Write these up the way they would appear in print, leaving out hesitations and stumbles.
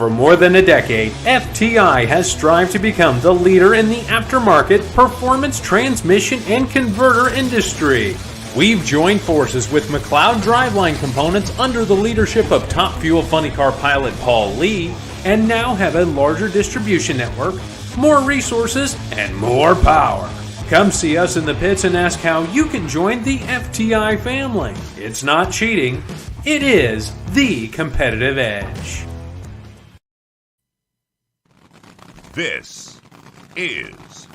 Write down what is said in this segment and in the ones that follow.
For more than a decade, FTI has strived to become the leader in the aftermarket performance transmission and converter industry. We've joined forces with McLeod Driveline Components under the leadership of Top Fuel Funny Car pilot Paul Lee, and now have a larger distribution network, more resources, and more power. Come see us in the pits and ask how you can join the FTI family. It's not cheating, it is the competitive edge. This is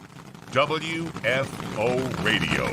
WFO Radio.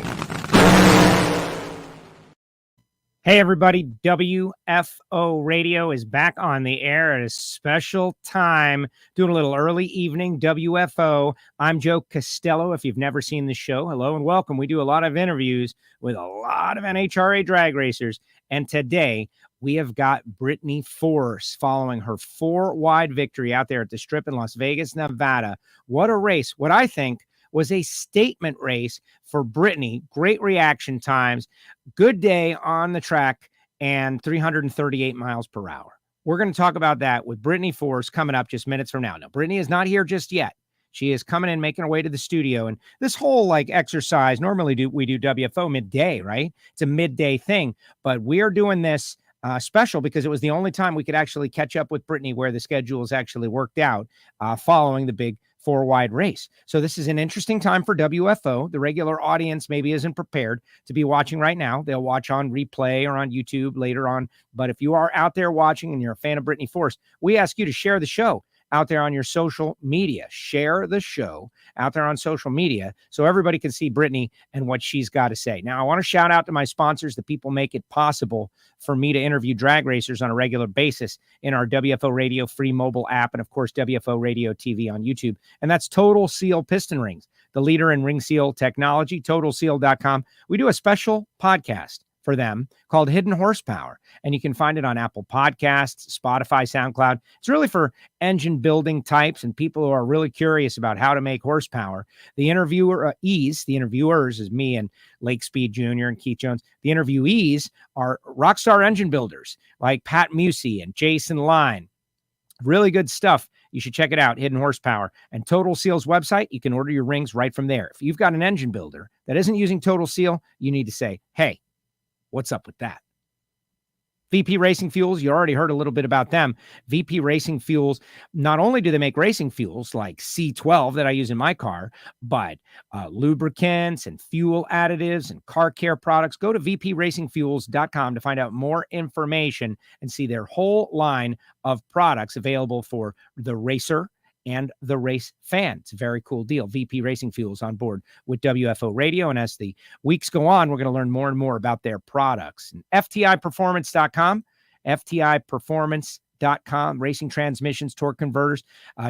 Hey everybody, WFO Radio is back on the air at a special time, doing a little early evening WFO. I'm Joe Castello. If you've never seen the show, hello and welcome. We do a lot of interviews with a lot of NHRA drag racers, and today we have got Brittany Force following her 4-wide victory out there at the Strip in Las Vegas, Nevada. What a race. What I think was a statement race for Brittany. Great reaction times, good day on the track, and 338 miles per hour. We're going to talk about that with Brittany Force coming up just minutes from now. Now, Brittany is not here just yet. She is coming in, making her way to the studio. And this whole exercise, normally we do WFO midday, right? It's a midday thing, but we are doing this special because it was the only time we could actually catch up with Brittany where the schedule is actually worked out following the big 4-wide race. So this is an interesting time for WFO. The regular audience maybe isn't prepared to be watching right now. They'll watch on replay or on YouTube later on. But if you are out there watching and you're a fan of Brittany Force, we ask you to share the show out there on your social media. Share the show out there on social media so everybody can see Brittany and what she's got to say. Now, I want to shout out to my sponsors. The people make it possible for me to interview drag racers on a regular basis in our WFO Radio free mobile app and, of course, WFO Radio TV on YouTube. And that's Total Seal Piston Rings, the leader in ring seal technology, TotalSeal.com. We do a special podcast for them called Hidden Horsepower. And you can find it on Apple Podcasts, Spotify, SoundCloud. It's really for engine building types and people who are really curious about how to make horsepower. The interviewers is me and Lake Speed Jr. and Keith Jones. The interviewees are rock star engine builders like Pat Musey and Jason Line. Really good stuff. You should check it out, Hidden Horsepower. And Total Seal's website, you can order your rings right from there. If you've got an engine builder that isn't using Total Seal, you need to say, hey, what's up with that? VP Racing Fuels, you already heard a little bit about them. VP Racing Fuels, not only do they make racing fuels like C12 that I use in my car, but lubricants and fuel additives and car care products. Go to vpracingfuels.com to find out more information and see their whole line of products available for the racer and the race fan. It's a very cool deal. VP Racing Fuels on board with WFO Radio. And as the weeks go on, we're going to learn more and more about their products. And FTIperformance.com, FTIperformance.com, racing transmissions, torque converters,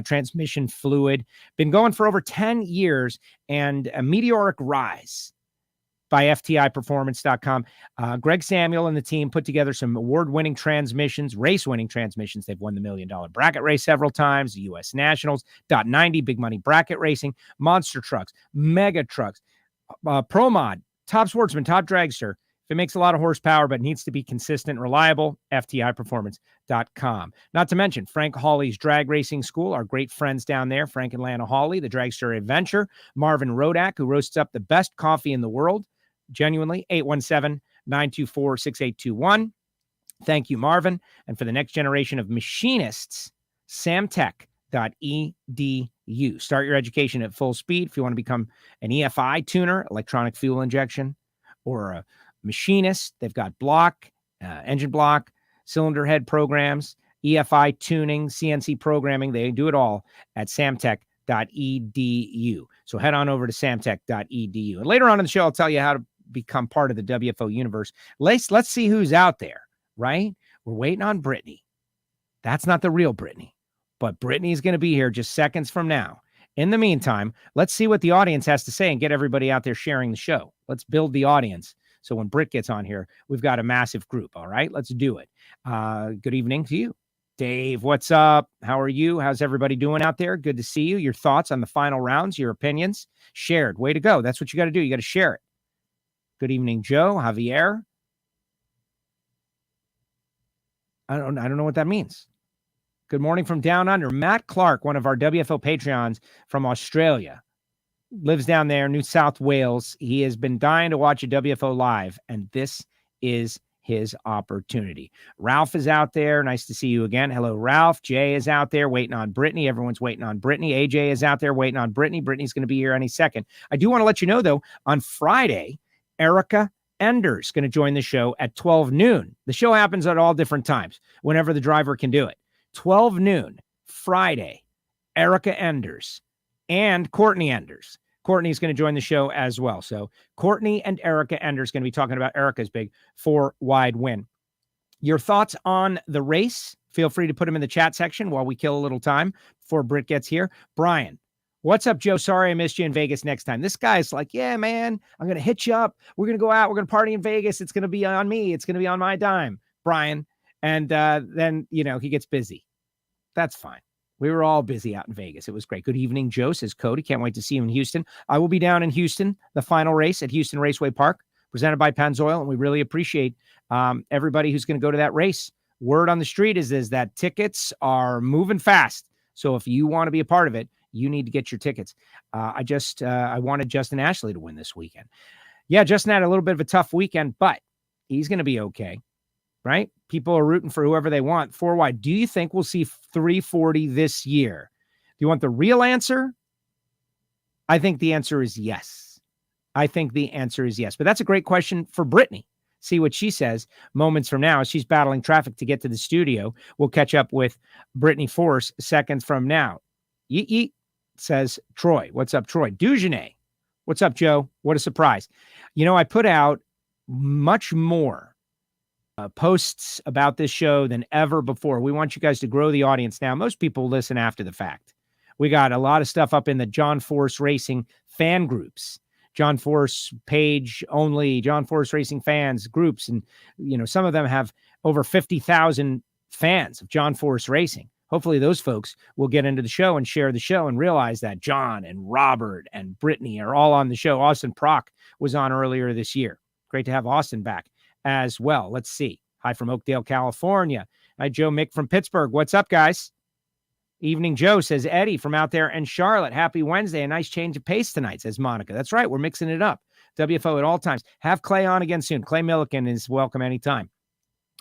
transmission fluid. Been going for over 10 years and a meteoric rise by FTIperformance.com. Greg Samuel and the team put together some award-winning transmissions, race-winning transmissions. They've won the $1 Million Bracket Race several times, the U.S. Nationals, .90, Big Money Bracket Racing, monster trucks, mega trucks, Pro Mod, top sportsman, top dragster. If it makes a lot of horsepower but needs to be consistent and reliable, FTIperformance.com. Not to mention Frank Hawley's Drag Racing School, our great friends down there, Frank and Lana Hawley, the Dragster Adventure, Marvin Rodak, who roasts up the best coffee in the world. Genuinely, 817-924-6821. Thank you, Marvin. And for the next generation of machinists, samtech.edu. Start your education at full speed. If you want to become an EFI tuner, electronic fuel injection, or a machinist, they've got engine block, cylinder head programs, EFI tuning, CNC programming. They do it all at samtech.edu. So head on over to samtech.edu. And later on in the show, I'll tell you how to become part of the WFO universe. Let's see who's out there, right? We're waiting on Brittany. That's not the real Brittany, but Brittany is going to be here just seconds from now. In the meantime, let's see what the audience has to say and get everybody out there sharing the show. Let's build the audience. So when Britt gets on here, we've got a massive group. All right, let's do it. Good evening to you. Dave, what's up? How are you? How's everybody doing out there? Good to see you. Your thoughts on the final rounds, your opinions shared. Way to go. That's what you got to do. You got to share it. Good evening, Joe, Javier. I don't know what that means. Good morning from down under. Matt Clark, one of our WFO Patreons from Australia, lives down there, New South Wales. He has been dying to watch a WFO live, and this is his opportunity. Ralph is out there. Nice to see you again. Hello, Ralph. Jay is out there waiting on Brittany. Everyone's waiting on Brittany. AJ is out there waiting on Brittany. Brittany's going to be here any second. I do want to let you know, though, on Friday, Erica Ender's going to join the show at 12 noon. The show happens at all different times, whenever the driver can do it. 12 noon, Friday, Erica Enders and Courtney Enders. Courtney's going to join the show as well. So Courtney and Erica Enders going to be talking about Erica's big 4-wide win. Your thoughts on the race? Feel free to put them in the chat section while we kill a little time before Britt gets here. Brian, what's up, Joe? Sorry I missed you in Vegas next time. This guy's like, yeah, man, I'm going to hit you up. We're going to go out. We're going to party in Vegas. It's going to be on me. It's going to be on my dime, Brian. And then, he gets busy. That's fine. We were all busy out in Vegas. It was great. Good evening, Joe, says Cody. Can't wait to see you in Houston. I will be down in Houston, the final race at Houston Raceway Park, presented by Pennzoil, and we really appreciate everybody who's going to go to that race. Word on the street is that tickets are moving fast. So if you want to be a part of it, you need to get your tickets. I wanted Justin Ashley to win this weekend. Yeah, Justin had a little bit of a tough weekend, but he's going to be okay. Right? People are rooting for whoever they want. 4-wide. Do you think we'll see 340 this year? Do you want the real answer? I think the answer is yes. But that's a great question for Brittany. See what she says moments from now as she's battling traffic to get to the studio. We'll catch up with Brittany Force seconds from now. Yeet, yeet, says Troy. What's up, Troy? Dugenay. What's up, Joe? What a surprise. I put out much more posts about this show than ever before. We want you guys to grow the audience now. Most people listen after the fact. We got a lot of stuff up in the John Force Racing fan groups, John Force page only, John Force Racing fans groups. And, some of them have over 50,000 fans of John Force Racing. Hopefully those folks will get into the show and share the show and realize that John and Robert and Brittany are all on the show. Austin Prock was on earlier this year. Great to have Austin back as well. Let's see. Hi from Oakdale, California. Hi, Joe Mick from Pittsburgh. What's up, guys? Evening Joe, says Eddie from out there in Charlotte. Happy Wednesday. A nice change of pace tonight, says Monica. That's right. We're mixing it up. WFO at all times. Have Clay on again soon. Clay Milliken is welcome anytime.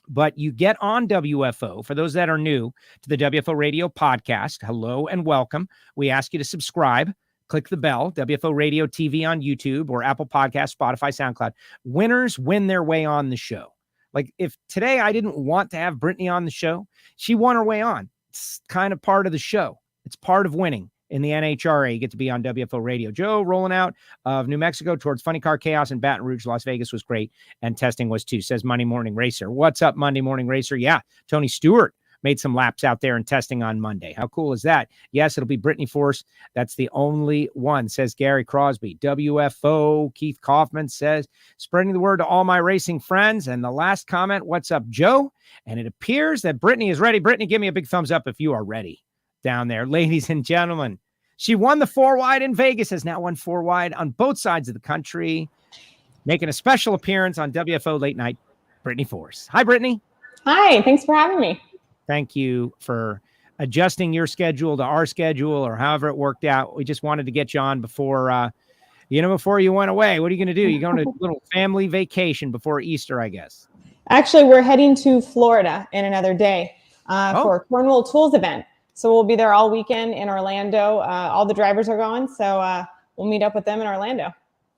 But you get on WFO. For those that are new to the WFO Radio podcast, hello and welcome. We ask you to subscribe. Click the bell, WFO Radio TV on YouTube or Apple Podcasts, Spotify, SoundCloud. Winners win their way on the show. Like if today I didn't want to have Brittany on the show, she won her way on. It's kind of part of the show. It's part of winning in the NHRA. You get to be on WFO Radio. Joe rolling out of New Mexico towards Funny Car Chaos in Baton Rouge, Las Vegas was great. And testing was too, says Monday Morning Racer. What's up, Monday Morning Racer? Yeah, Tony Stewart made some laps out there and testing on Monday. How cool is that? Yes, it'll be Brittany Force. That's the only one, says Gary Crosby. WFO, Keith Kaufman says, spreading the word to all my racing friends. And the last comment, what's up, Joe? And it appears that Brittany is ready. Brittany, give me a big thumbs up if you are ready down there. Ladies and gentlemen, she won the 4-wide in Vegas, has now won 4-wide on both sides of the country, making a special appearance on WFO Late Night, Brittany Force. Hi, Brittany. Hi, thanks for having me. Thank you for adjusting your schedule to our schedule or however it worked out. We just wanted to get you on before you went away. What are you going to do? You're going to a little family vacation before Easter, I guess. Actually, we're heading to Florida in another day for a Cornwall Tools event. So we'll be there all weekend in Orlando. All the drivers are going, so we'll meet up with them in Orlando.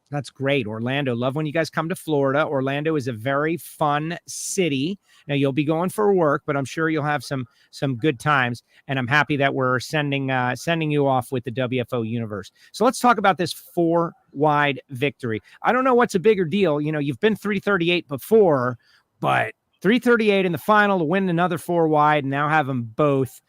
That's great. Orlando. Love when you guys come to Florida. Orlando is a very fun city. Now you'll be going for work, but I'm sure you'll have some good times. And I'm happy that we're sending you off with the WFO universe. So let's talk about this 4-wide victory. I don't know what's a bigger deal. You've been 338 before, but 338 in the final to win another 4-wide and now have them both.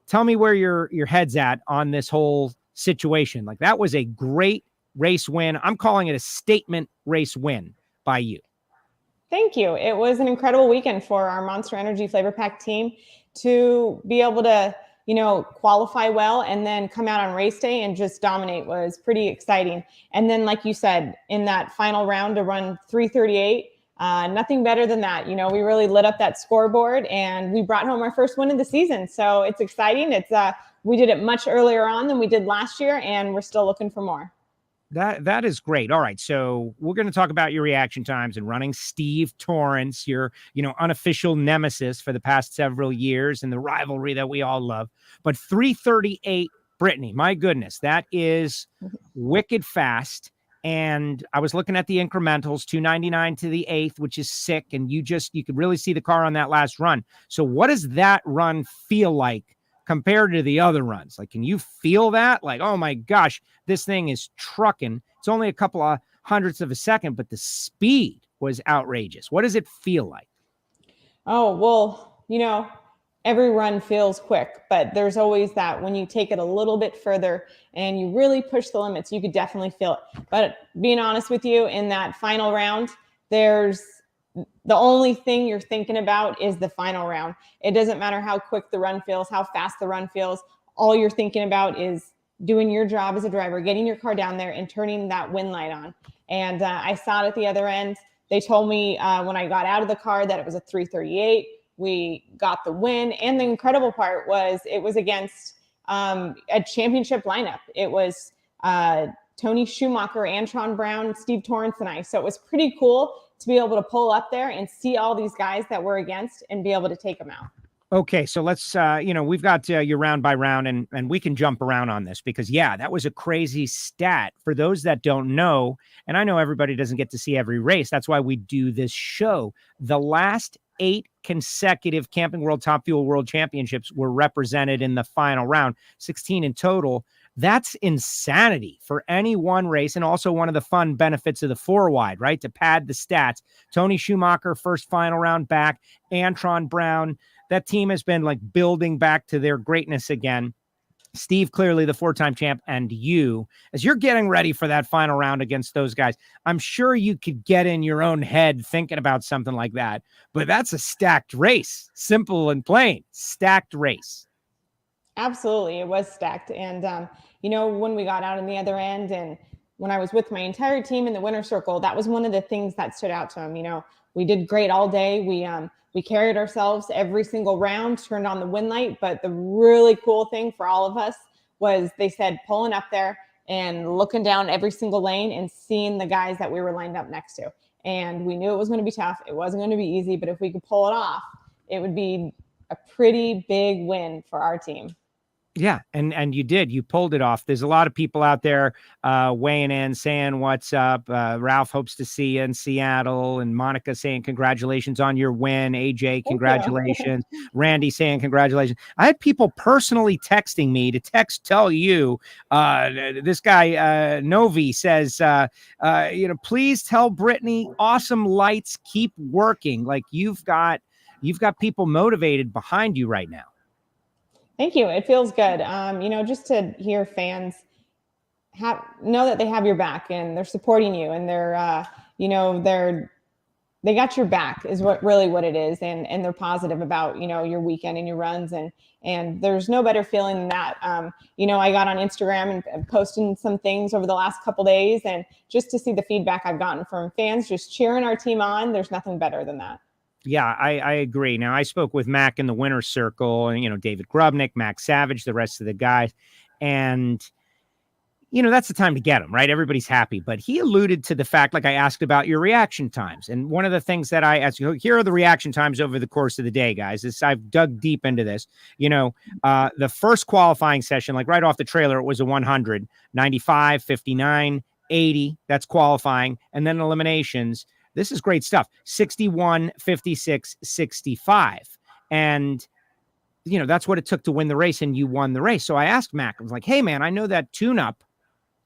Tell me where your head's at on this whole situation. Like that was a great race win. I'm calling it a statement race win by you. Thank you. It was an incredible weekend for our Monster Energy Flavor Pack team to be able to, qualify well and then come out on race day and just dominate was pretty exciting. And then, like you said, in that final round to run 338, nothing better than that. You know, we really lit up that scoreboard and we brought home our first win of the season. So it's exciting. We did it much earlier on than we did last year, and we're still looking for more. That is great. All right. So we're going to talk about your reaction times and running Steve Torrence, your, unofficial nemesis for the past several years and the rivalry that we all love. But 3:38, Brittany, my goodness, that is wicked fast. And I was looking at the incrementals, 299 to the 8th, which is sick. And you could really see the car on that last run. So what does that run feel like compared to the other runs? Like, can you feel that? Like, oh my gosh, this thing is trucking. It's only a couple of hundredths of a second, but the speed was outrageous. What does it feel like? Oh, well, every run feels quick, but there's always that when you take it a little bit further and you really push the limits, you could definitely feel it. But being honest with you, in that final round, the only thing you're thinking about is the final round. It doesn't matter how quick the run feels, how fast the run feels. All you're thinking about is doing your job as a driver, getting your car down there and turning that win light on. And I saw it at the other end. They told me when I got out of the car that it was a 3:38. We got the win. And the incredible part was it was against a championship lineup. It was Tony Schumacher, Antron Brown, Steve Torrence, and I. So it was pretty cool to be able to pull up there and see all these guys that we're against and be able to take them out. Okay, so let's, we've got your round by round, and we can jump around on this because, that was a crazy stat. For those that don't know, and I know everybody doesn't get to see every race, that's why we do this show. The last 8 consecutive Camping World Top Fuel World Championships were represented in the final round, 16 in total. That's insanity for any one race, and also one of the fun benefits of the 4-wide, right? To pad the stats. Tony Schumacher, first final round back. Antron Brown. That team has been like building back to their greatness again. Steve, clearly the 4-time champ, and you, as you're getting ready for that final round against those guys, I'm sure you could get in your own head thinking about something like that, but that's a stacked race. Simple and plain, stacked race. Absolutely. It was stacked. And, when we got out on the other end and when I was with my entire team in the winner's circle, that was one of the things that stood out to them. We did great all day. We carried ourselves every single round, turned on the win light. But the really cool thing for all of us was they said pulling up there and looking down every single lane and seeing the guys that we were lined up next to. And we knew it was going to be tough. It wasn't going to be easy, but if we could pull it off, it would be a pretty big win for our team. Yeah, and you did. You pulled it off. There's a lot of people out there weighing in, saying what's up. Ralph hopes to see you in Seattle, and Monica saying congratulations on your win. AJ, congratulations. Randy saying congratulations. I had people personally texting me to tell you. This guy Novi says, please tell Brittany, awesome lights, keep working. Like you've got people motivated behind you right now. Thank you. It feels good. Just to hear fans know that they have your back and they're supporting you and they got your back is what it is. And they're positive about, your weekend and your runs. And there's no better feeling than that. I got on Instagram and posting some things over the last couple days, and just to see the feedback I've gotten from fans, just cheering our team on. There's nothing better than that. Yeah, I agree. Now, I spoke with Mac in the winner's circle and, David Grubnick, Mac Savage, the rest of the guys. And, that's the time to get them, right? Everybody's happy. But he alluded to the fact, like I asked about your reaction times. And one of the things that I asked, here are the reaction times over the course of the day, guys. I've dug deep into this. The first qualifying session, like right off the trailer, it was a 100, 95, 59, 80. That's qualifying. And then eliminations. This is great stuff. 61, 56, 65. And, that's what it took to win the race, and you won the race. So I asked Mac, I was like, hey, man, I know that tune-up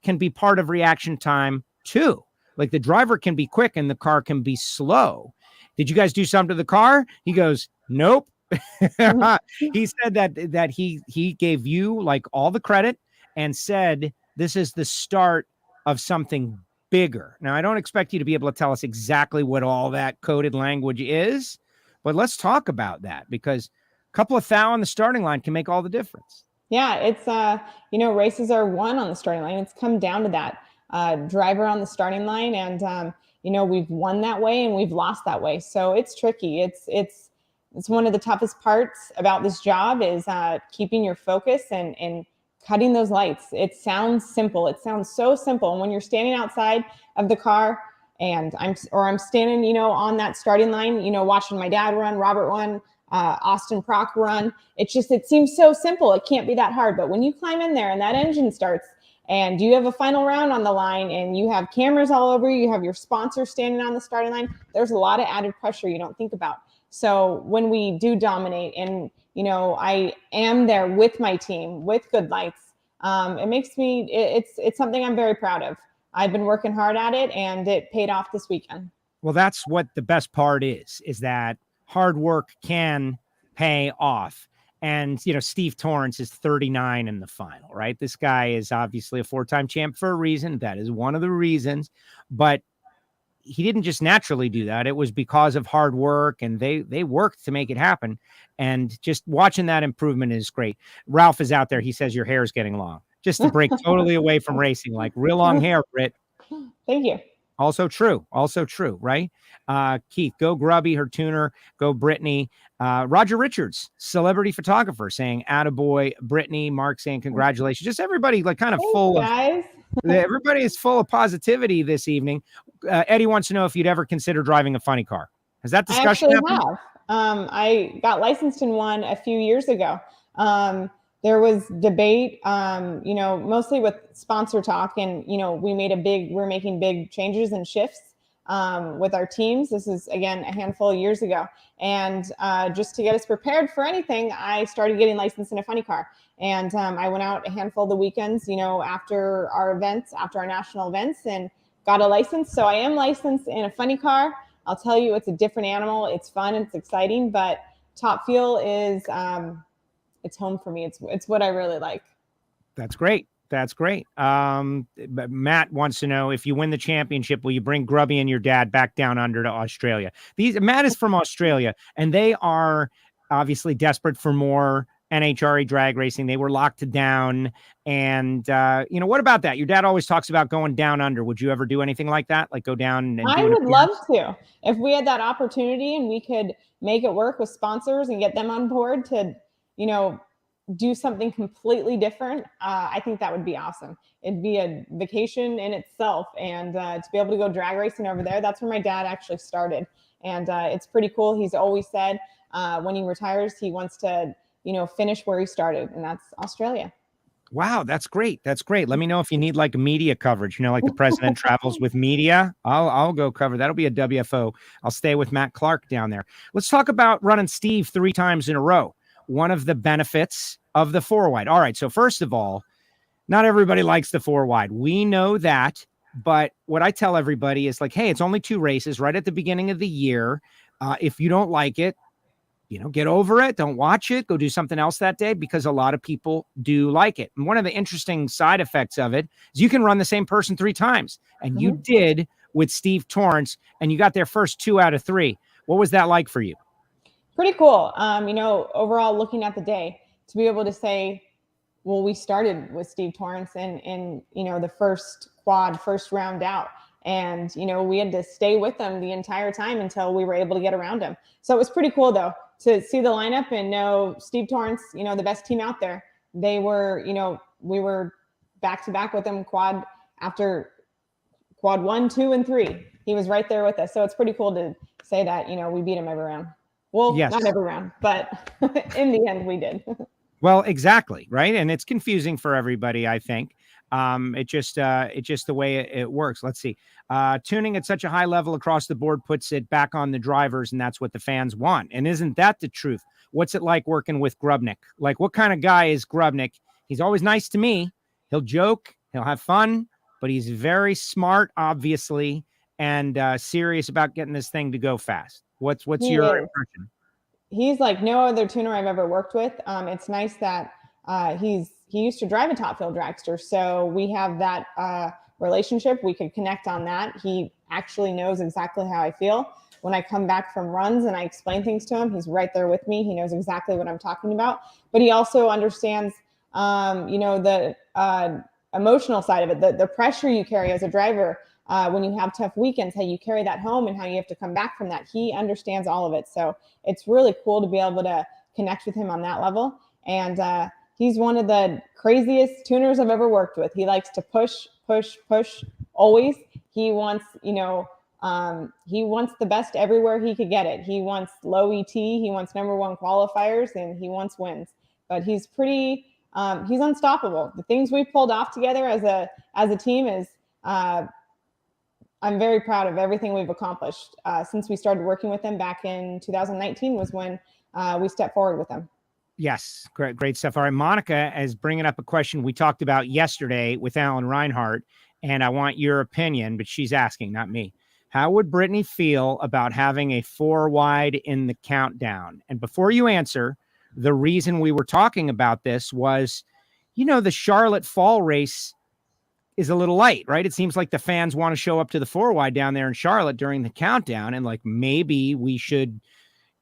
can be part of reaction time too. Like the driver can be quick and the car can be slow. Did you guys do something to the car? He goes, nope. He said that he gave you like all the credit and said, this is the start of something bigger. Now, I don't expect you to be able to tell us exactly what all that coded language is, but let's talk about that, because a couple of thou on the starting line can make all the difference. Yeah, it's, races are won on the starting line. It's come down to that driver on the starting line. And, we've won that way and we've lost that way. So it's tricky. It's one of the toughest parts about this job is keeping your focus and cutting those lights. It sounds simple. It sounds so simple. And when you're standing outside of the car and I'm standing, on that starting line, watching my dad run, Robert run, Austin Prock run. It seems so simple. It can't be that hard. But when you climb in there and that engine starts and you have a final round on the line and you have cameras all over you have your sponsor standing on the starting line, there's a lot of added pressure you don't think about. So when we do dominate and, I am there with my team with good lights, it makes me, it's something I'm very proud of. I've been working hard at it and it paid off this weekend. Well, that's what the best part is that hard work can pay off. And, Steve Torrence is 39 in the final, right? This guy is obviously a 4-time champ for a reason. That is one of the reasons. But he didn't just naturally do that. It was because of hard work, and they worked to make it happen. And just watching that improvement is great. Ralph is out there. He says your hair is getting long. Just to break totally away from racing, like real long hair, Britt. Thank you. Also true, right? Keith, go Grubby, her tuner, go Brittany. Roger Richards, celebrity photographer, saying attaboy. Brittany, Mark saying congratulations. Just everybody like kind of Thanks, full guys. Everybody is full of positivity this evening. Eddie wants to know if you'd ever consider driving a funny car. Has that discussion happened? I got licensed in one a few years ago. There was debate, mostly with sponsor talk, and we're making big changes and shifts with our teams. This is again a handful of years ago, and just to get us prepared for anything, I started getting licensed in a funny car. And I went out a handful of the weekends, after our national events, and got a license. So I am licensed in a funny car. I'll tell you, it's a different animal. It's fun. It's exciting. But Top Fuel is, it's home for me. It's what I really like. That's great. But Matt wants to know, if you win the championship, will you bring Grubby and your dad back down under to Australia? Matt is from Australia, and they are obviously desperate for more NHRA drag racing. They were locked down. And, what about that? Your dad always talks about going down under. Would you ever do anything like that? Like go down? And I would love to. If we had that opportunity and we could make it work with sponsors and get them on board to, do something completely different, I think that would be awesome. It'd be a vacation in itself. And to be able to go drag racing over there, that's where my dad actually started. And it's pretty cool. He's always said when he retires, he wants to finish where he started, and that's Australia. Wow, that's great. Let me know if you need like media coverage, like the president travels with media. I'll go cover. That'll be a WFO. I'll stay with Matt Clark down there. Let's talk about running Steve 3 times in a row. One of the benefits of the 4-wide. All right, so first of all, not everybody likes the 4-wide. We know that, but what I tell everybody is like, hey, it's only 2 races right at the beginning of the year. If you don't like it, get over it. Don't watch it. Go do something else that day, because a lot of people do like it. And one of the interesting side effects of it is you can run the same person 3 times. And you did with Steve Torrence, and you got their first 2 out of 3. What was that like for you? Pretty cool. Overall, looking at the day, to be able to say, well, we started with Steve Torrence in the first round out. And, we had to stay with them the entire time until we were able to get around him. So it was pretty cool, though, to see the lineup and know Steve Torrence, the best team out there. They were, we were back to back with them quad after quad 1, 2, and 3. He was right there with us. So it's pretty cool to say that, we beat him every round. Well, yes. Not every round, but in the end, we did. Well, exactly. Right. And it's confusing for everybody, I think. It's just the way it works. Let's see. Tuning at such a high level across the board puts it back on the drivers, and that's what the fans want. And isn't that the truth? What's it like working with Grubnick? Like, what kind of guy is Grubnick? He's always nice to me. He'll joke, he'll have fun, but he's very smart, obviously, and serious about getting this thing to go fast. What's your impression? He's like no other tuner I've ever worked with. It's nice that he used to drive a Top Fuel Dragster, so we have that relationship. We could connect on that. He actually knows exactly how I feel. When I come back from runs and I explain things to him, he's right there with me. He knows exactly what I'm talking about. But he also understands, the emotional side of it, the pressure you carry as a driver. when you have tough weekends, how you carry that home and how you have to come back from that. He understands all of it. So it's really cool to be able to connect with him on that level. And he's one of the craziest tuners I've ever worked with. He likes to push always. He wants, he wants the best everywhere he could get it. He wants low ET, he wants #1 qualifiers, and he wants wins. But he's pretty, he's unstoppable. The things we pulled off together as a team is, I'm very proud of everything we've accomplished since we started working with him back in 2019 was when we stepped forward with him. Yes, great stuff. All right, Monica is bringing up a question we talked about yesterday with Alan Reinhart, and I want your opinion, but she's asking, not me. How would Brittany feel about having a 4 wide in the countdown? And before you answer, the reason we were talking about this was, the Charlotte fall race is a little light, right? It seems like the fans want to show up to the 4 wide down there in Charlotte during the countdown, and like maybe we should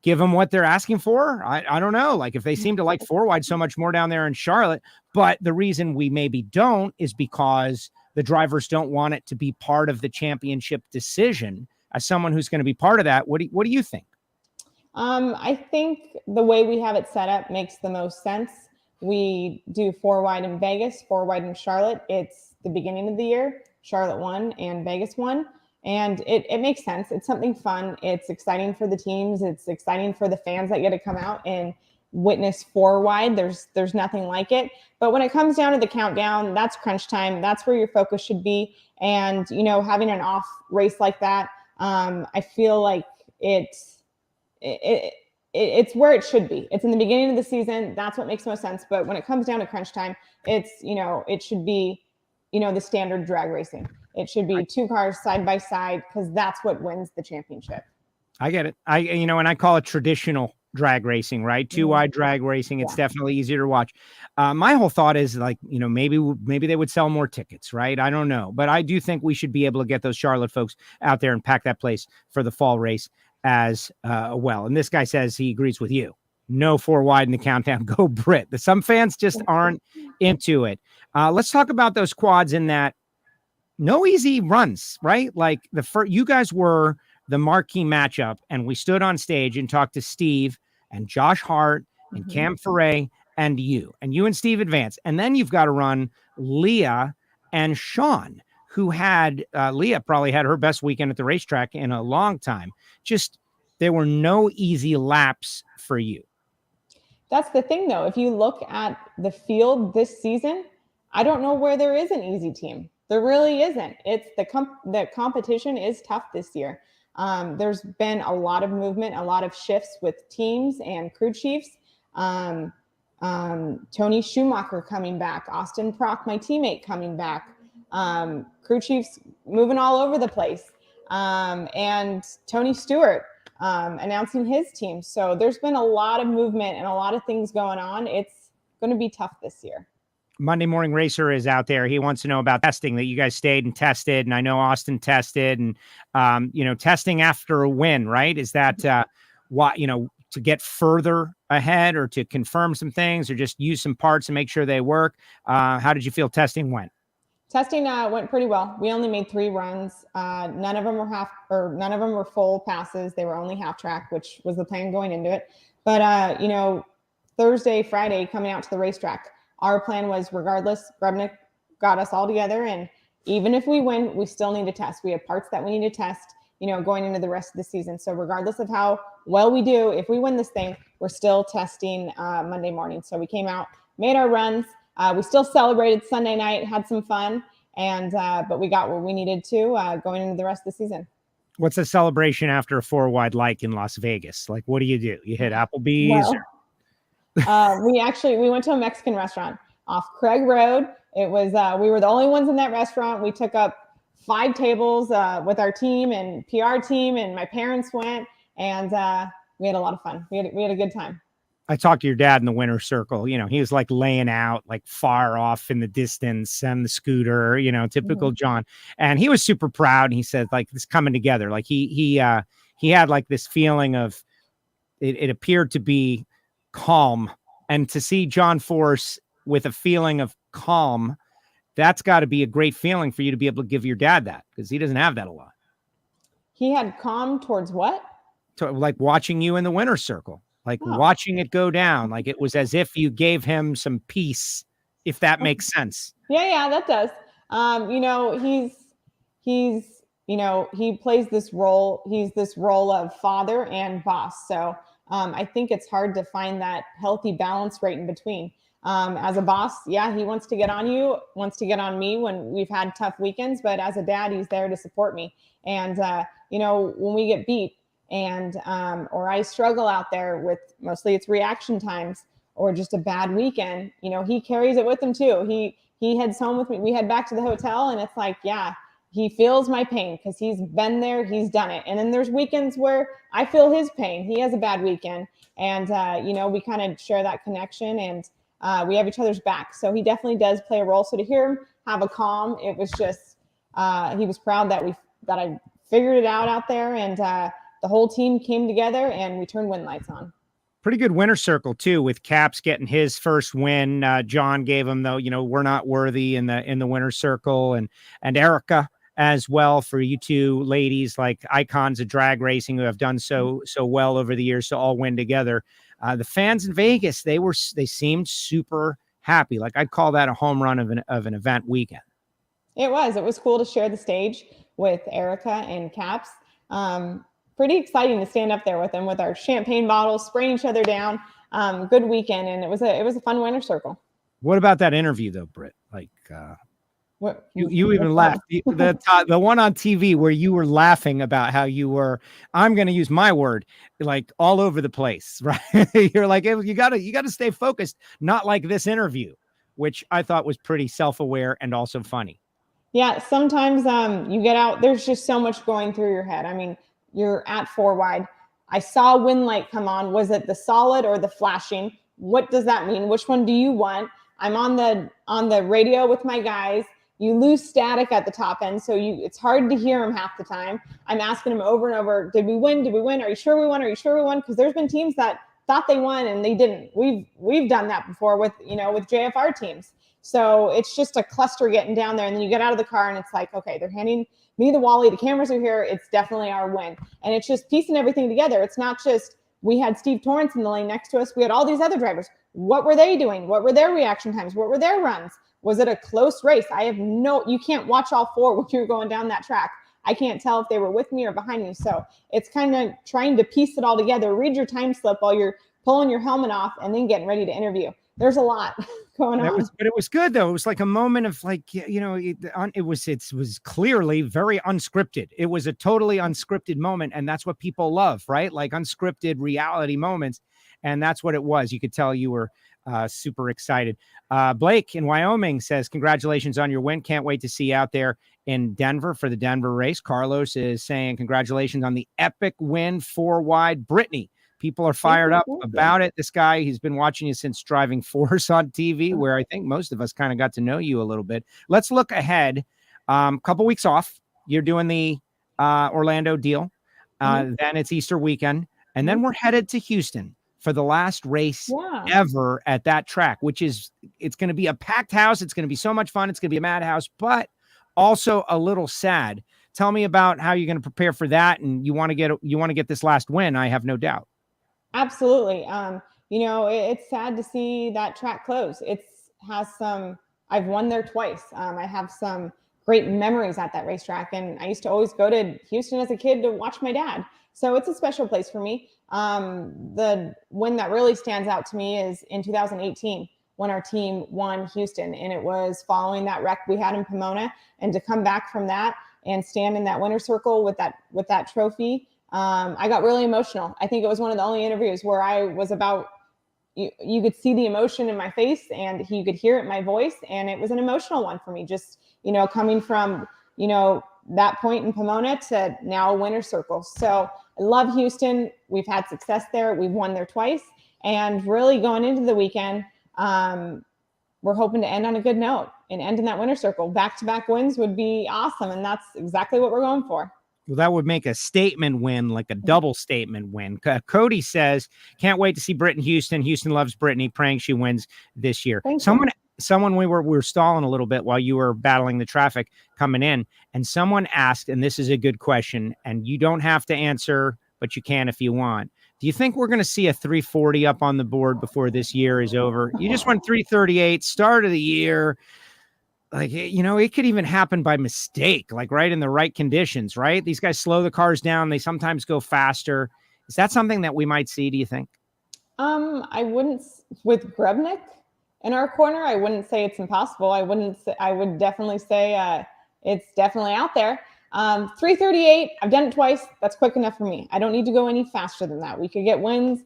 give them what they're asking for. I don't know. Like if they seem to like 4 wide so much more down there in Charlotte, but the reason we maybe don't is because the drivers don't want it to be part of the championship decision. As someone who's going to be part of that, what do you think? I think the way we have it set up makes the most sense. We do 4 wide in Vegas, 4 wide in Charlotte. It's the beginning of the year, Charlotte 1 and Vegas 1. And it makes sense. It's something fun. It's exciting for the teams. It's exciting for the fans that get to come out and witness 4 wide. There's nothing like it. But when it comes down to the countdown, that's crunch time. That's where your focus should be. And, having an off race like that, I feel like it's where it should be. It's in the beginning of the season. That's what makes most sense. But when it comes down to crunch time, it's, it should be, the standard drag racing. It should be 2 cars side by side because that's what wins the championship. I get it. And I call it traditional drag racing, right? 2 wide drag racing. It's definitely easier to watch. My whole thought is like, maybe they would sell more tickets, right? I don't know, but I do think we should be able to get those Charlotte folks out there and pack that place for the fall race as well. And this guy says he agrees with you. No 4 wide in the countdown. Go Brit. Some fans just aren't into it. Let's talk about those quads in that. No easy runs, right? Like you guys were the marquee matchup, and we stood on stage and talked to Steve and Josh Hart and Cam Ferret and you and Steve advanced. And then you've got to run Leah and Sean, who had Leah probably had her best weekend at the racetrack in a long time. Just there were no easy laps for you. That's the thing, though. If you look at the field this season, I don't know where there is an easy team. There really isn't. It's the competition is tough this year. There's been a lot of movement, a lot of shifts with teams and crew chiefs. Tony Schumacher coming back, Austin Prock, my teammate, coming back. Crew chiefs moving all over the place. And Tony Stewart announcing his team. So there's been a lot of movement and a lot of things going on. It's going to be tough this year. Monday Morning Racer is out there. He wants to know about testing, that you guys stayed and tested. And I know Austin tested and, testing after a win, right? Is that what, to get further ahead or to confirm some things or just use some parts and make sure they work? How did you feel testing went? Testing went pretty well. We only made 3 runs. None of them were full passes. They were only half track, which was the plan going into it. But, Thursday, Friday, coming out to the racetrack, our plan was regardless, Grubnick got us all together. And even if we win, we still need to test. We have parts that we need to test, going into the rest of the season. So regardless of how well we do, if we win this thing, we're still testing Monday morning. So we came out, made our runs. We still celebrated Sunday night, had some fun, and but we got what we needed to going into the rest of the season. What's a celebration after a 4 wide like in Las Vegas? Like, what do? You hit Applebee's? Well, we went to a Mexican restaurant off Craig Road. It was we were the only ones in that restaurant. We took up 5 tables with our team and PR team, and my parents went, and we had a lot of fun. We had a good time. I talked to your dad in the winner's circle. He was like laying out like far off in the distance and the scooter, typical John. And he was super proud. And he said like this coming together. Like he had like this feeling of it appeared to be calm, and to see John Force with a feeling of calm that's got to be a great feeling for you to be able to give your dad that, because he doesn't have that a lot. He had calm towards what? Like watching you in the winner's circle, like watching it go down. Like it was as if you gave him some peace, if that makes sense. Yeah, that does. You know, he's, you know, he plays this role. He's this role of father and boss. So I think it's hard to find that healthy balance right in between. As a boss, yeah, he wants to get on you, wants to get on me when we've had tough weekends, but as a dad, he's there to support me. And, you know, when we get beat and, or I struggle out there with, mostly it's reaction times or just a bad weekend, you know, he carries it with him too. He heads home with me. We head back to the hotel and it's like, yeah, he feels my pain because he's been there, he's done it. And then there's weekends where I feel his pain. He has a bad weekend. And, you know, we kind of share that connection and we have each other's back. So he definitely does play a role. So to hear him have a calm, it was just, he was proud that I figured it out there and the whole team came together and we turned win lights on. Pretty good winner circle too, with Caps getting his first win. John gave him though, you know, we're not worthy in the winner circle, and Erica as well, for you two ladies, like icons of drag racing who have done so well over the years to all win together. The fans in Vegas, they seemed super happy. Like I'd call that a home run of an event weekend. It was cool to share the stage with Erica and Caps. Pretty exciting to stand up there with them with our champagne bottles, spraying each other down. Good weekend. And it was a fun winner circle. What about that interview though, Britt? Like, what you even laughed, the one on TV where you were laughing about how you were, I'm going to use my word, like all over the place, right? You're like, you gotta stay focused. Not like this interview, which I thought was pretty self-aware and also funny. Yeah. Sometimes, you get out, there's just so much going through your head. I mean, you're at 4 wide. I saw a win light come on. Was it the solid or the flashing? What does that mean? Which one do you want? I'm on the radio with my guys. You lose static at the top end, so it's hard to hear them half the time. I'm asking them over and over, did we win? Did we win? Are you sure we won? Are you sure we won? Because there's been teams that thought they won and they didn't. We've done that before with JFR teams. So it's just a cluster getting down there, and then you get out of the car and it's like, okay, they're handing me the Wally, the cameras are here, it's definitely our win. And it's just piecing everything together. It's not just, we had Steve Torrence in the lane next to us, we had all these other drivers. What were they doing? What were their reaction times? What were their runs? Was it a close race? You can't watch all 4 when you're going down that track. I can't tell if they were with me or behind me. So it's kind of trying to piece it all together, read your time slip while you're pulling your helmet off and then getting ready to interview. There's a lot going on. But it was good though. It was like a moment of like, it was clearly very unscripted. It was a totally unscripted moment. And that's what people love, right? Like unscripted reality moments. And that's what it was. You could tell you were super excited. Blake in Wyoming says, congratulations on your win. Can't wait to see you out there in Denver for the Denver race. Carlos is saying congratulations on the epic win 4 wide. Brittany, people are fired up about it. This guy, he's been watching you since Driving Force on TV, where I think most of us kind of got to know you a little bit. Let's look ahead. Couple weeks off. You're doing the Orlando deal. Then it's Easter weekend. And then we're headed to Houston for the last race ever at that track, it's going to be a packed house. It's going to be so much fun. It's going to be a madhouse, but also a little sad. Tell me about how you're going to prepare for that. And you want to get this last win. I have no doubt. Absolutely. It's sad to see that track close. I've won there twice. I have some great memories at that racetrack. And I used to always go to Houston as a kid to watch my dad. So it's a special place for me. The win that really stands out to me is in 2018 when our team won Houston, and it was following that wreck we had in Pomona, and to come back from that and stand in that winner circle with that trophy. I got really emotional. I think it was one of the only interviews where I was you could see the emotion in my face and you could hear it in my voice. And it was an emotional one for me, just, coming from, that point in Pomona to now a winner circle. So I love Houston. We've had success there. We've won there twice, and really going into the weekend, we're hoping to end on a good note and end in that winner circle. Back-to-back wins would be awesome. And that's exactly what we're going for. Well, that would make a statement win, like a double statement win. Cody says, can't wait to see Britt in Houston. Houston loves Brittany, praying she wins this year. someone, we were stalling a little bit while you were battling the traffic coming in, and someone asked, and this is a good question, and you don't have to answer, but you can if you want. Do you think we're going to see a 340 up on the board before this year is over? You just went 338 start of the year. Like, it could even happen by mistake, like right in the right conditions, right? These guys slow the cars down. They sometimes go faster. Is that something that we might see, do you think? I wouldn't, with Grubnick in our corner, I wouldn't say it's impossible. I would definitely say it's definitely out there. 338, I've done it twice. That's quick enough for me. I don't need to go any faster than that. We could get wins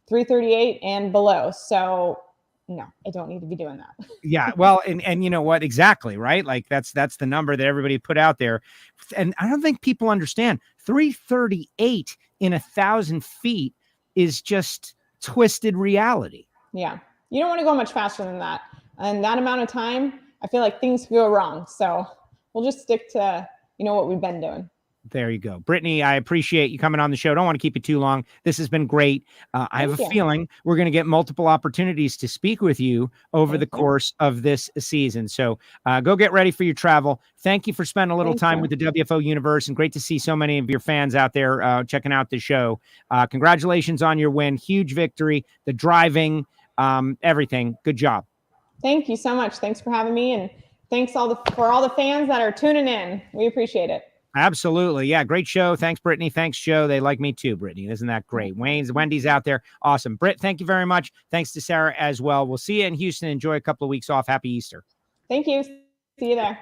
338 and below. So no, I don't need to be doing that. Yeah. Well, and you know what? Exactly. Right. Like that's the number that everybody put out there. And I don't think people understand 338 in 1,000 feet is just twisted reality. Yeah. You don't want to go much faster than that. And that amount of time, I feel like things could go wrong. So we'll just stick to, what we've been doing. There you go. Brittany, I appreciate you coming on the show. Don't want to keep you too long. This has been great. I have a feeling we're going to get multiple opportunities to speak with you over the course of this season. So go get ready for your travel. Thank you for spending a little time with the WFO universe, and great to see so many of your fans out there checking out the show. Congratulations on your win. Huge victory, the driving, everything. Good job. Thank you so much. Thanks for having me. And thanks for all the fans that are tuning in. We appreciate it. Absolutely. Yeah. Great show. Thanks, Brittany. Thanks, Joe. They like me too, Brittany. Isn't that great? Wendy's out there. Awesome. Britt, thank you very much. Thanks to Sarah as well. We'll see you in Houston. Enjoy a couple of weeks off. Happy Easter. Thank you. See you there.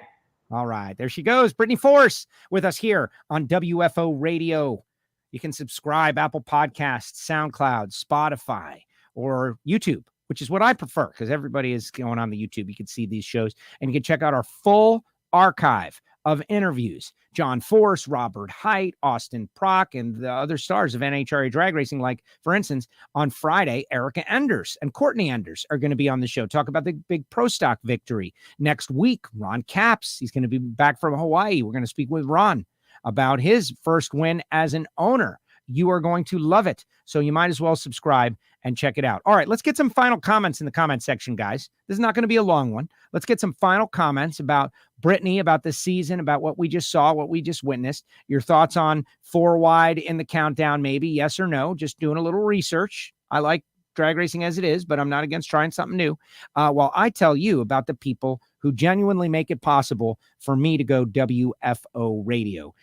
All right. There she goes. Brittany Force with us here on WFO Radio. You can subscribe Apple Podcasts, SoundCloud, Spotify, or YouTube, which is what I prefer because everybody is going on the YouTube. You can see these shows, and you can check out our full archive of interviews. John Force, Robert Height, Austin Prock, and the other stars of NHRA Drag Racing. Like, for instance, on Friday, Erica Enders and Courtney Enders are going to be on the show. Talk about the big Pro Stock victory. Next week, Ron Capps. He's going to be back from Hawaii. We're going to speak with Ron about his first win as an owner. You are going to love it. So you might as well subscribe and check it out. All right, let's get some final comments in the comment section, guys. This is not going to be a long one. Let's get some final comments about Brittany, about the season, about what we just saw, what we just witnessed. Your thoughts on 4 wide in the countdown, maybe, yes or no. Just doing a little research. I like drag racing as it is, but I'm not against trying something new. While I tell you about the people who genuinely make it possible for me to go WFO Radio,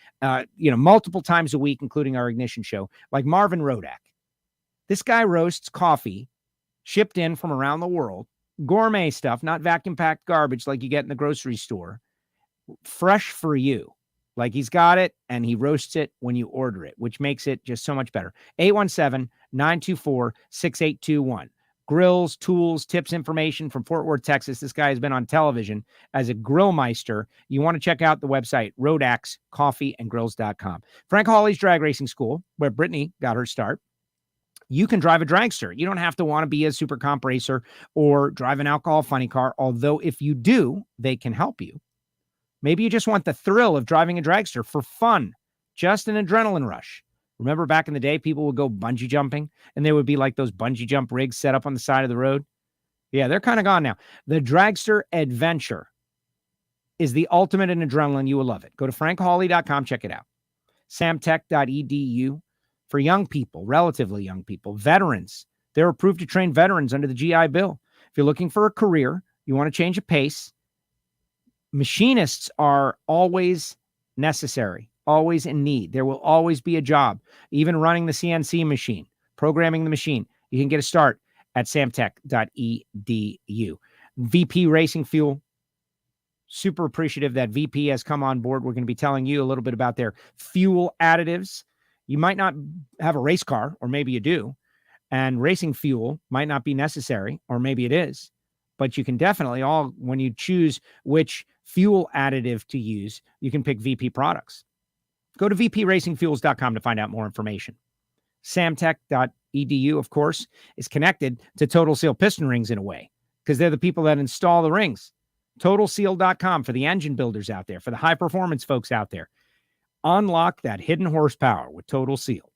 multiple times a week, including our Ignition show, like Marvin Rodak. This guy roasts coffee shipped in from around the world, gourmet stuff, not vacuum packed garbage like you get in the grocery store, fresh for you. Like he's got it and he roasts it when you order it, which makes it just so much better. 817-924-6821. Grills, tools, tips, information from Fort Worth, Texas. This guy has been on television as a grill meister. You want to check out the website, rodaxcoffeeandgrills.com. Frank Hawley's Drag Racing School, where Brittany got her start. You can drive a dragster. You don't have to want to be a super comp racer or drive an alcohol funny car, although if you do, they can help you. Maybe you just want the thrill of driving a dragster for fun, just an adrenaline rush. Remember back in the day, people would go bungee jumping, and there would be like those bungee jump rigs set up on the side of the road. Yeah, they're kind of gone now. The Dragster Adventure is the ultimate in adrenaline. You will love it. Go to frankhawley.com. Check it out. samtech.edu. For young people, relatively young people, veterans. They're approved to train veterans under the GI Bill. If you're looking for a career, you want to change a pace, machinists are always necessary, always in need. There will always be a job, even running the CNC machine, programming the machine. You can get a start at samtech.edu. VP Racing Fuel. Super appreciative that VP has come on board. We're going to be telling you a little bit about their fuel additives. You might not have a race car, or maybe you do, and racing fuel might not be necessary, or maybe it is, but you can definitely when you choose which fuel additive to use, you can pick VP products. Go to vpracingfuels.com to find out more information. Samtech.edu, of course, is connected to Total Seal piston rings in a way, because they're the people that install the rings. TotalSeal.com for the engine builders out there, for the high performance folks out there. Unlock that hidden horsepower with Total Seal.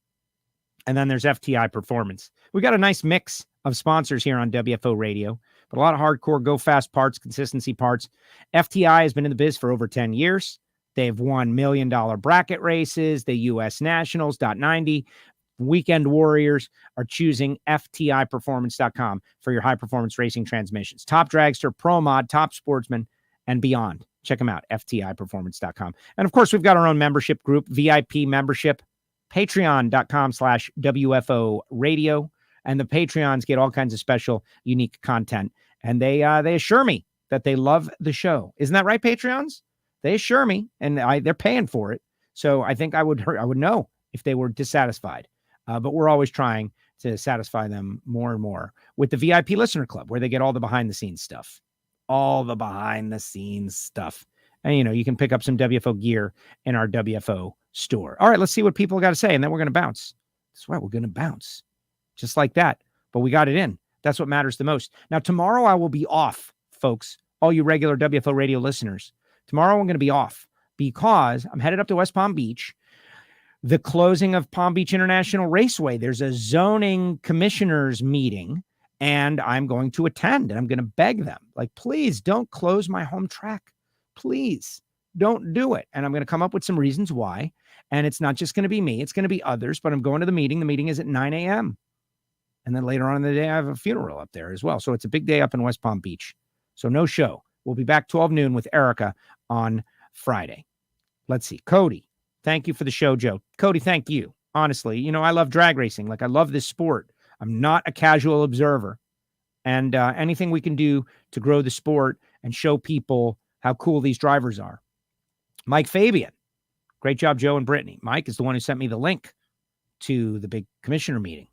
And then there's FTI Performance. We got a nice mix of sponsors here on WFO Radio, but a lot of hardcore go-fast parts, consistency parts. FTI has been in the biz for over 10 years. They've won $1 million bracket races, the U.S. Nationals, .90. Weekend Warriors are choosing FTIperformance.com for your high-performance racing transmissions. Top Dragster, Pro Mod, Top Sportsman, and beyond. Check them out, FTIperformance.com. And, of course, we've got our own membership group, VIP membership, patreon.com/WFO Radio. And the Patreons get all kinds of special, unique content. And they assure me that they love the show. Isn't that right, Patreons? They assure me, and they're paying for it. So I think I would know if they were dissatisfied. But we're always trying to satisfy them more and more with the VIP Listener Club, where they get all the behind-the-scenes stuff. All the behind-the-scenes stuff. And, you can pick up some WFO gear in our WFO store. All right, let's see what people got to say, and then we're going to bounce. That's right, we're going to bounce. Just like that. But we got it in. That's what matters the most. Now, tomorrow I will be off, folks, all you regular WFO Radio listeners. Tomorrow I'm going to be off because I'm headed up to West Palm Beach. The closing of Palm Beach International Raceway. There's a zoning commissioners meeting, and I'm going to attend, and I'm going to beg them, like, please don't close my home track. Please don't do it. And I'm going to come up with some reasons why. And it's not just going to be me. It's going to be others, but I'm going to the meeting. The meeting is at 9 a.m. And then later on in the day, I have a funeral up there as well. So it's a big day up in West Palm Beach. So no show. We'll be back 12 noon with Erica on Friday. Let's see. Cody, thank you for the show, Joe. Cody, thank you. Honestly, I love drag racing. Like, I love this sport. I'm not a casual observer. And anything we can do to grow the sport and show people how cool these drivers are. Mike Fabian. Great job, Joe and Brittany. Mike is the one who sent me the link to the big commissioner meeting.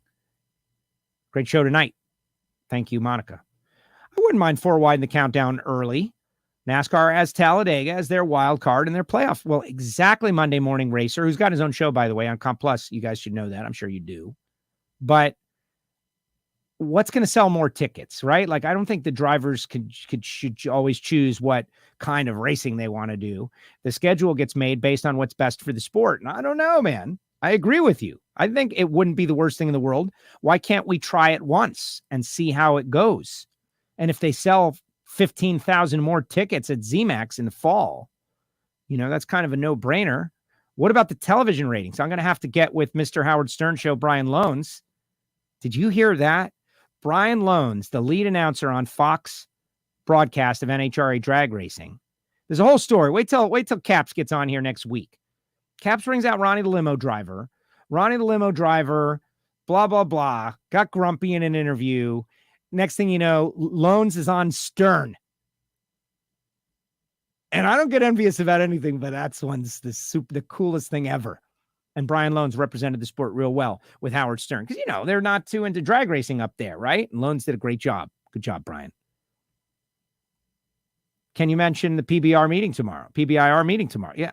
Great show tonight. Thank you, Monica. I wouldn't mind 4 wide in the countdown early. NASCAR has Talladega as their wild card in their playoff. Well, exactly Monday Morning Racer, who's got his own show, by the way, on Comp Plus. You guys should know that. I'm sure you do. But what's going to sell more tickets, right? Like, I don't think the drivers should always choose what kind of racing they want to do. The schedule gets made based on what's best for the sport. And I don't know, man. I agree with you. I think it wouldn't be the worst thing in the world. Why can't we try it once and see how it goes? And if they sell 15,000 more tickets at ZMAX in the fall, that's kind of a no-brainer. What about the television ratings? I'm going to have to get with Mr. Howard Stern Show, Brian Loans. Did you hear that? Brian Loans, the lead announcer on Fox broadcast of NHRA Drag Racing. There's a whole story. Wait till Caps gets on here next week. Caps brings out Ronnie the limo driver. Ronnie the limo driver, blah, blah, blah, got grumpy in an interview. Next thing you know, Loans is on Stern. And I don't get envious about anything, but that's the coolest thing ever. And Brian Loans represented the sport real well with Howard Stern. Because, they're not too into drag racing up there, right? And Loans did a great job. Good job, Brian. Can you mention the PBR meeting tomorrow? PBIR meeting tomorrow? Yeah,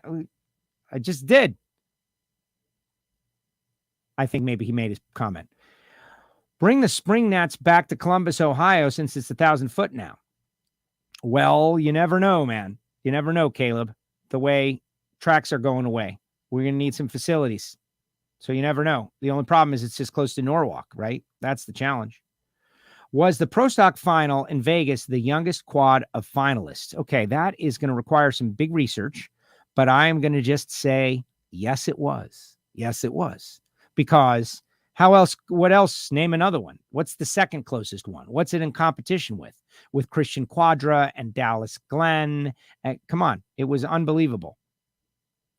I just did. I think maybe he made his comment. Bring the Spring Nats back to Columbus, Ohio, since it's 1,000 foot now. Well, you never know, man. You never know, Caleb. The way tracks are going away. We're going to need some facilities. So you never know. The only problem is it's just close to Norwalk, right? That's the challenge. Was the Pro Stock final in Vegas the youngest quad of finalists? Okay, that is going to require some big research, but I'm going to just say, yes, it was. Yes, it was. Because what else? Name another one. What's the second closest one? What's it in competition with? With Christian Quadra and Dallas Glenn. Come on. It was unbelievable.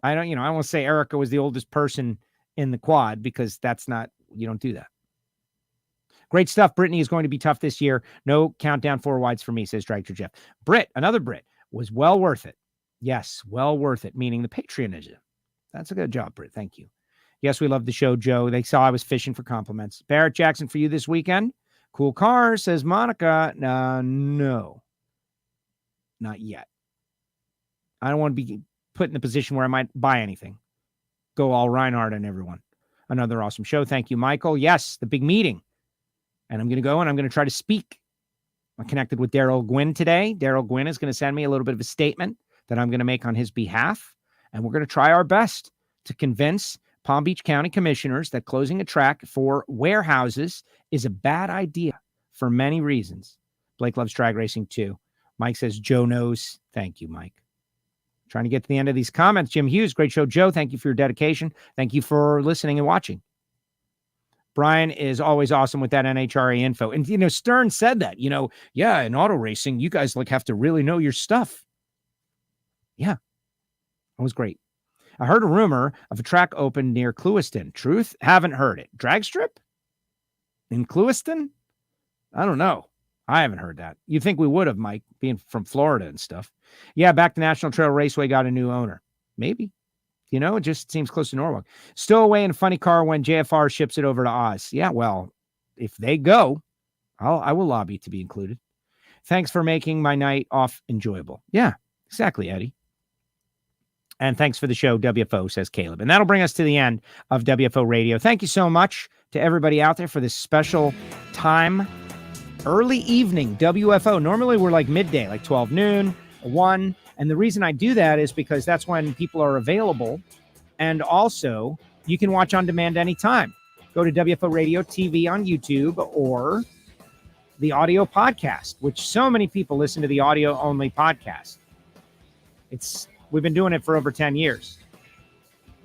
I don't want to say Erica was the oldest person in the quad because you don't do that. Great stuff. Brittany is going to be tough this year. No countdown 4 wides for me, says Dragster Jeff. Another Brit, was well worth it. Yes, well worth it, meaning the patronage. That's a good job, Britt. Thank you. Yes, we love the show, Joe. They saw I was fishing for compliments. Barrett Jackson for you this weekend. Cool car, says Monica. No, not yet. I don't want to be put in a position where I might buy anything. Go all Reinhardt and everyone. Another awesome show. Thank you, Michael. Yes, the big meeting. And I'm going to go and I'm going to try to speak. I'm connected with Daryl Gwynn today. Daryl Gwynn is going to send me a little bit of a statement that I'm going to make on his behalf. And we're going to try our best to convince Palm Beach County commissioners that closing a track for warehouses is a bad idea. for many reasons. Blake loves drag racing too. Mike says Joe knows. Thank you, Mike. Trying to get to the end of these comments. Jim Hughes, great show. Joe, thank you for your dedication. Thank you for listening and watching. Brian is always awesome with that NHRA info. And, Stern said that, yeah, in auto racing, you guys have to really know your stuff. Yeah, that was great. I heard a rumor of a track open near Clewiston. Truth? Haven't heard it. Drag strip? In Clewiston? I don't know. I haven't heard that. You'd think we would have, Mike, being from Florida and stuff. Yeah, back to National Trail Raceway got a new owner. Maybe. It just seems close to Norwalk. Still away in a funny car when JFR ships it over to Oz. Yeah, well, if they go, I will lobby to be included. Thanks for making my night off enjoyable. Yeah, exactly, Eddie. And thanks for the show, WFO, says Caleb. And that'll bring us to the end of WFO Radio. Thank you so much to everybody out there for this special time. Early evening, WFO. Normally we're like midday, like 12 noon, 1. And the reason I do that is because that's when people are available. And also, you can watch on demand anytime. Go to WFO Radio TV on YouTube or the audio podcast, which so many people listen to the audio-only podcast. We've been doing it for over 10 years.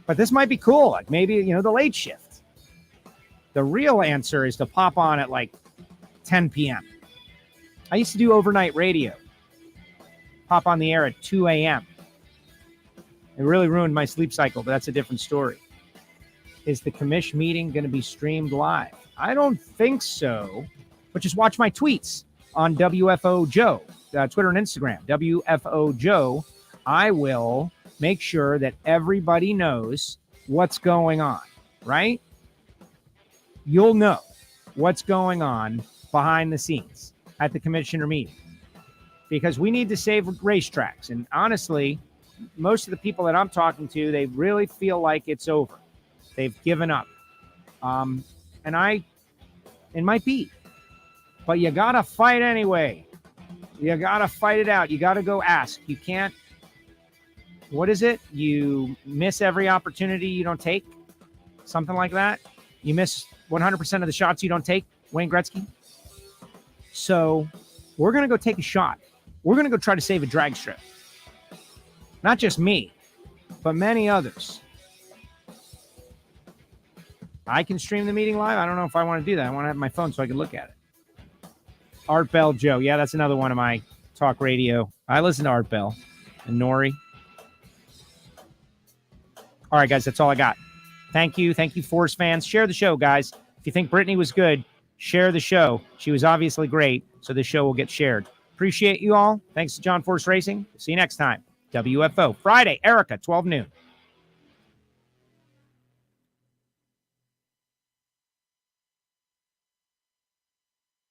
But this might be cool. Like maybe, the late shift. The real answer is to pop on at like 10 p.m. I used to do overnight radio. Pop on the air at 2 a.m. It really ruined my sleep cycle, but that's a different story. Is the commish meeting going to be streamed live? I don't think so, but just watch my tweets on WFO Joe, Twitter and Instagram, WFO Joe. I will make sure that everybody knows what's going on, right? You'll know what's going on behind the scenes at the commissioner meeting. Because we need to save racetracks. And honestly, most of the people that I'm talking to, they really feel like it's over. They've given up. It might be. But you got to fight anyway. You got to fight it out. You got to go ask. You can't. What is it? You miss every opportunity you don't take? Something like that? You miss 100% of the shots you don't take? Wayne Gretzky? So we're going to go take a shot. We're going to go try to save a drag strip. Not just me, but many others. I can stream the meeting live. I don't know if I want to do that. I want to have my phone so I can look at it. Art Bell Joe. Yeah, that's another one of my talk radio. I listen to Art Bell and Nori. All right, guys, that's all I got. Thank you. Thank you, Force fans. Share the show, guys. If you think Brittany was good, share the show. She was obviously great, so the show will get shared. Appreciate you all. Thanks to John Force Racing. See you next time. WFO. Friday, Erica, 12 noon.